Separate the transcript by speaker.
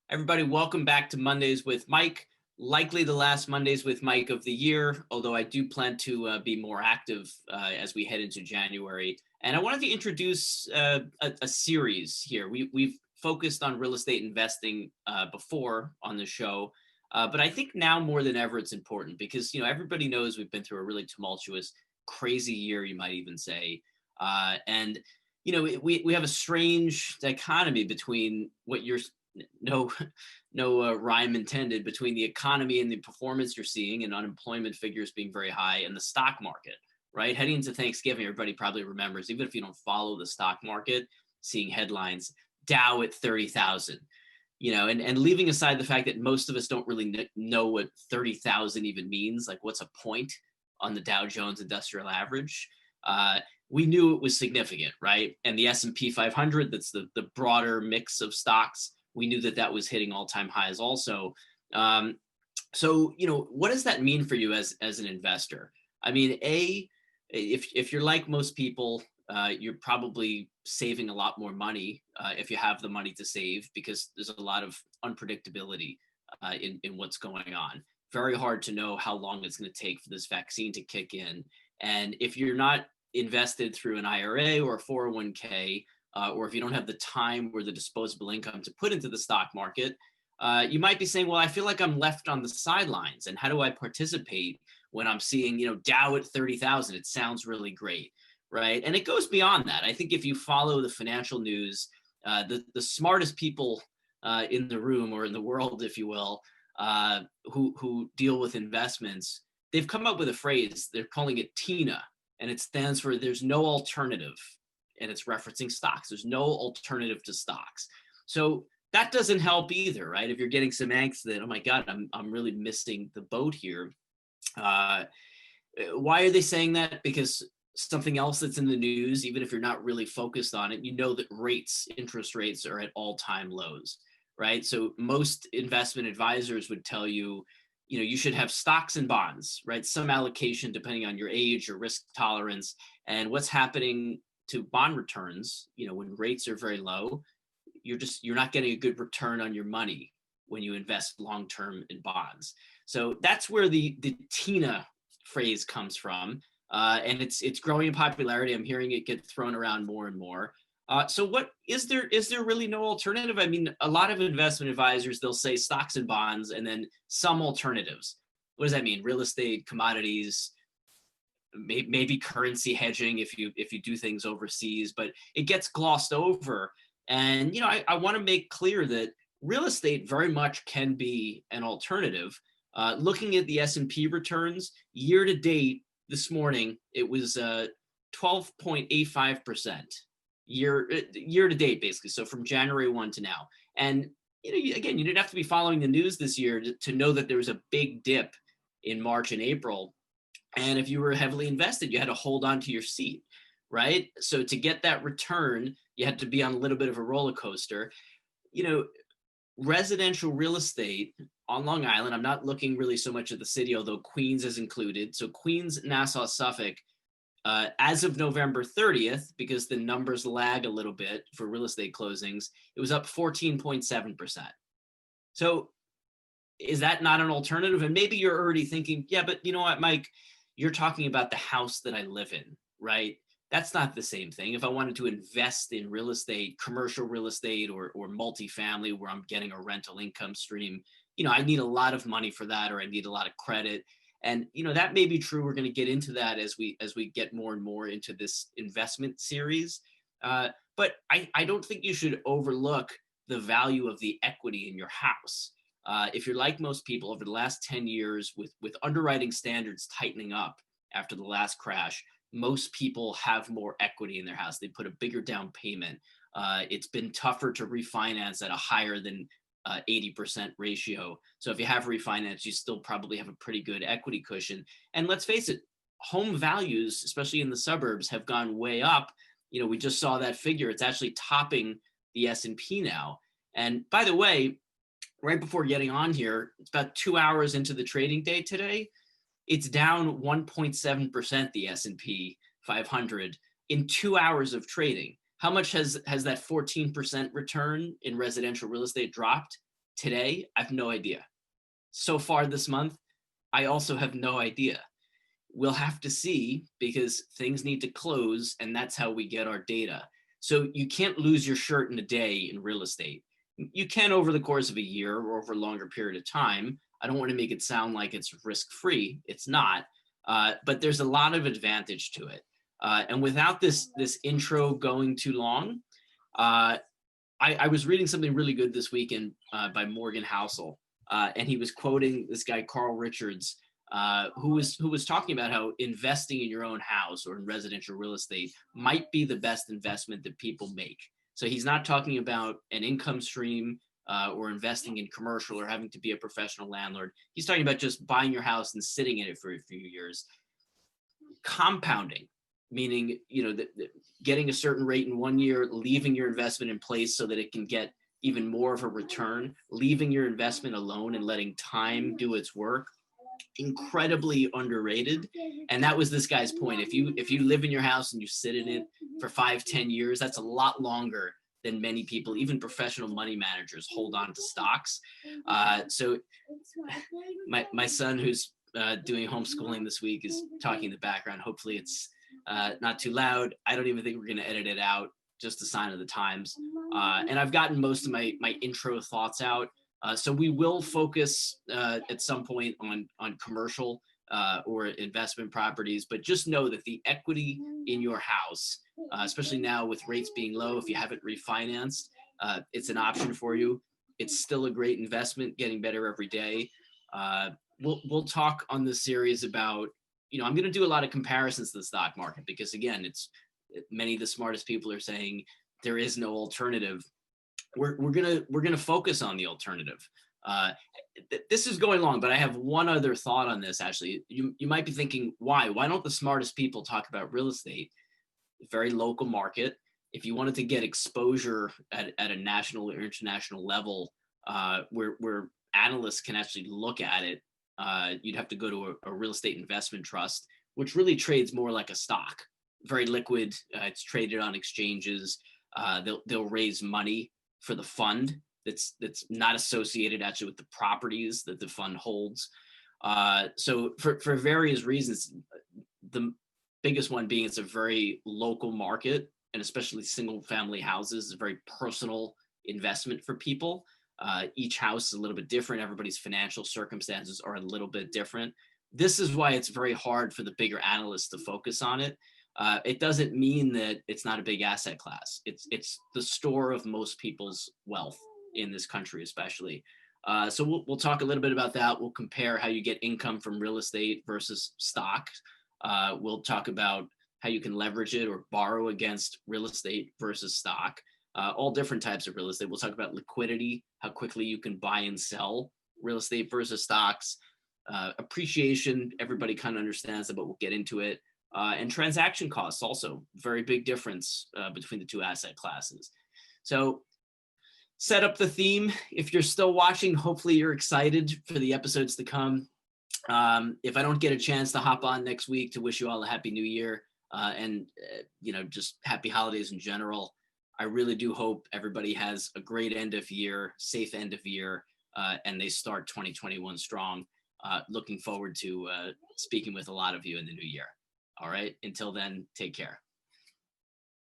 Speaker 1: Everybody, welcome back to Mondays with Mike. Likely the last Mondays with Mike of the year, although I do plan to be more active as we head into January. And I wanted to introduce a series here. We've focused on real estate investing before on the show, but I think now more than ever it's important because everybody knows we've been through a really tumultuous, crazy year, you might even say, and we have a strange dichotomy between what you're no no rhyme intended between the economy and the performance you're seeing and unemployment figures being very high and the stock market, right? Heading into Thanksgiving, everybody probably remembers, even if you don't follow the stock market, seeing headlines, Dow at 30,000, and leaving aside the fact that most of us don't really know what 30,000 even means, like what's a point on the Dow Jones Industrial Average. We knew it was significant, right? And the S&P 500, that's the broader mix of stocks, we knew that that was hitting all-time highs also. So, what does that mean for you as an investor? I mean, if you're like most people, you're probably saving a lot more money if you have the money to save, because there's a lot of unpredictability in what's going on. Very hard to know how long it's going to take for this vaccine to kick in. And if you're not invested through an IRA or a 401k, or if you don't have the time or the disposable income to put into the stock market, you might be saying, well, I feel like I'm left on the sidelines. And how do I participate when I'm seeing, Dow at 30,000? It sounds really great, right? And it goes beyond that. I think if you follow the financial news, the smartest people in the room or in the world, if you will, who deal with investments, they've come up with a phrase. They're calling it TINA, and it stands for there's no alternative. And it's referencing stocks. There's no alternative to stocks. So that doesn't help either, right? If you're getting some angst that, oh my God, I'm really missing the boat here. Why are they saying that? Because something else that's in the news, even if you're not really focused on it, that interest rates are at all-time lows, right? So most investment advisors would tell you, you should have stocks and bonds, right? Some allocation depending on your age, your risk tolerance, and what's happening to bond returns. When rates are very low, you're not getting a good return on your money when you invest long-term in bonds. So that's where the TINA phrase comes from. And it's growing in popularity. I'm hearing it get thrown around more and more. So what is there really no alternative? I mean, a lot of investment advisors, they'll say stocks and bonds and then some alternatives. What does that mean? Real estate, commodities, maybe currency hedging if you do things overseas, but it gets glossed over. And I want to make clear that real estate very much can be an alternative. Looking at the S&P returns year to date this morning, it was 12.85% year to date, basically. So from January 1 to now. And again, you didn't have to be following the news this year to know that there was a big dip in March and April. And if you were heavily invested, you had to hold on to your seat, right? So to get that return, you had to be on a little bit of a roller coaster. Residential real estate on Long Island, I'm not looking really so much at the city, although Queens is included. So Queens, Nassau, Suffolk, as of November 30th, because the numbers lag a little bit for real estate closings, it was up 14.7%. So is that not an alternative? And maybe you're already thinking, yeah, but you know what, Mike, you're talking about the house that I live in, right? That's not the same thing. If I wanted to invest in real estate, commercial real estate, or multifamily where I'm getting a rental income stream, I need a lot of money for that, or I need a lot of credit. And that may be true. We're going to get into that as we get more and more into this investment series. But I don't think you should overlook the value of the equity in your house. If you're like most people, over the last 10 years, with underwriting standards tightening up after the last crash, most people have more equity in their house. They put a bigger down payment. It's been tougher to refinance at a higher than 80% ratio. So if you have refinance, you still probably have a pretty good equity cushion. And let's face it, home values, especially in the suburbs, have gone way up. We just saw that figure. It's actually topping the S&P now. And by the way, right before getting on here, it's about 2 hours into the trading day today. It's down 1.7%, the S&P 500 in 2 hours of trading. How much has that 14% return in residential real estate dropped? Today, I have no idea. So far this month, I also have no idea. We'll have to see because things need to close, and that's how we get our data. So you can't lose your shirt in a day in real estate. You can over the course of a year or over a longer period of time. I don't want to make it sound like it's risk-free. It's not, but there's a lot of advantage to it. And without this intro going too long, I was reading something really good this weekend by Morgan Housel, and he was quoting this guy Carl Richards, who was talking about how investing in your own house or in residential real estate might be the best investment that people make. So he's not talking about an income stream or investing in commercial or having to be a professional landlord. He's talking about just buying your house and sitting in it for a few years. Compounding, meaning getting a certain rate in 1 year, leaving your investment in place so that it can get even more of a return, leaving your investment alone and letting time do its work. Incredibly underrated. And that was this guy's point. If you live in your house and you sit in it for 5-10 years, that's a lot longer than many people, even professional money managers, hold on to stocks. So my son, who's doing homeschooling this week, is talking in the background. Hopefully it's not too loud. I don't even think we're going to edit it out, just a sign of the times. And I've gotten most of my intro thoughts out. So we will focus at some point on commercial or investment properties, but just know that the equity in your house, especially now with rates being low, if you haven't refinanced, it's an option for you. It's still a great investment, getting better every day. We'll talk on this series about, I'm going to do a lot of comparisons to the stock market because, again, many of the smartest people are saying there is no alternative. We're gonna focus on the alternative. This is going long, but I have one other thought on this. Actually, you might be thinking, why don't the smartest people talk about real estate? Very local market. If you wanted to get exposure at a national or international level, where analysts can actually look at it, you'd have to go to a real estate investment trust, which really trades more like a stock. Very liquid. It's traded on exchanges. They'll raise money for the fund that's not associated actually with the properties that the fund holds. So for various reasons, the biggest one being it's a very local market, and especially single family houses is a very personal investment for people. Each house is a little bit different. Everybody's financial circumstances are a little bit different. This is why it's very hard for the bigger analysts to focus on it. It doesn't mean that it's not a big asset class. It's the store of most people's wealth in this country, especially. So we'll talk a little bit about that. We'll compare how you get income from real estate versus stock. We'll talk about how you can leverage it or borrow against real estate versus stock. All different types of real estate. We'll talk about liquidity, how quickly you can buy and sell real estate versus stocks. Appreciation, everybody kind of understands that, but we'll get into it. And transaction costs also, very big difference between the two asset classes. So set up the theme. If you're still watching, hopefully you're excited for the episodes to come. If I don't get a chance to hop on next week to wish you all a happy new year and just happy holidays in general, I really do hope everybody has a great end of year, safe end of year, and they start 2021 strong. Looking forward to speaking with a lot of you in the new year. All right. Until then, take care.